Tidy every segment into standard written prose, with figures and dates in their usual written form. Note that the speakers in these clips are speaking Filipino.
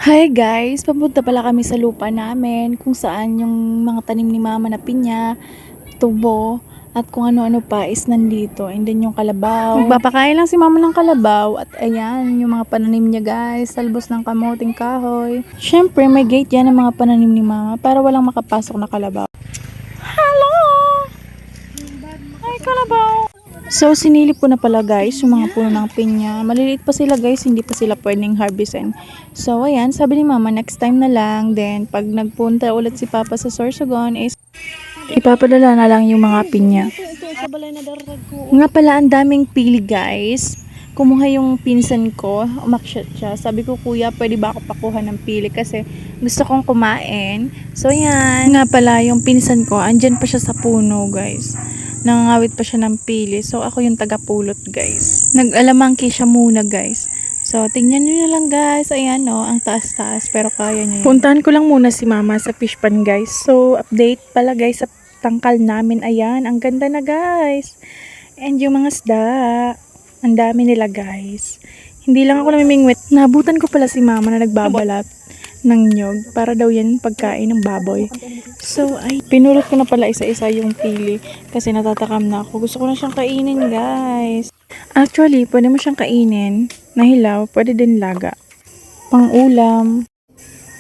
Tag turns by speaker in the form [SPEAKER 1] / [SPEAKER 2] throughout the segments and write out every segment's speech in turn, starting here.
[SPEAKER 1] Hi guys! Papunta pala kami sa lupa namin kung saan yung mga tanim ni mama na pinya, tubo, at kung ano-ano pa is nandito. And then yung kalabaw. Magpapakain lang si mama ng kalabaw. At ayan, yung mga pananim niya guys. Talbos ng kamoting kahoy. Syempre may gate yan ng mga pananim ni mama para walang makapasok na kalabaw. Hello! Hi kalabaw! So, sinilip ko na pala guys, yung mga puno ng pinya. Maliliit pa sila guys, hindi pa sila pwedeng harvestin. So, ayan, sabi ni mama, next time na lang. Then, pag nagpunta ulit si papa sa Sorsogon is ipapadala na lang yung mga pinya. Nga pala, ang daming pili guys. Kumuha yung pinsan ko, umakyat siya. Sabi ko, kuya, pwede ba ako pakuha ng pili kasi gusto kong kumain. So, yan. Nga pala, yung pinsan ko, andyan pa siya sa puno guys. Nangangawit pa siya ng pili. So, ako yung tagapulot guys. Nag-alamangki siya muna guys. So, tingnan nyo na lang guys. Ayan o, ang taas-taas. Pero kaya niya yun. Puntahan ko lang muna si mama sa fish pan guys. So, update pala guys sa tangkal namin. Ayan, ang ganda na guys. And yung mga isda, ang dami nila guys. Hindi lang ako namimingwit. Nabutan ko pala si mama na nagbabalat ng nyog para daw yan pagkain ng baboy. So, ay, pinulot ko na pala isa-isa yung pili kasi natatakam na ako. Gusto ko na siyang kainin, guys. Actually, pwede mo siyang kainin na hilaw, pwede din laga. Pang ulam.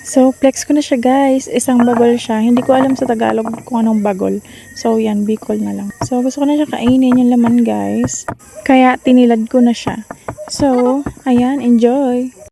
[SPEAKER 1] So, flex ko na siya, guys. Isang bagol siya. Hindi ko alam sa Tagalog kung anong bagol. So, yan, Bicol na lang. So, gusto ko na siya kainin yung laman, guys. Kaya, tinilad ko na siya. So, ayan, enjoy!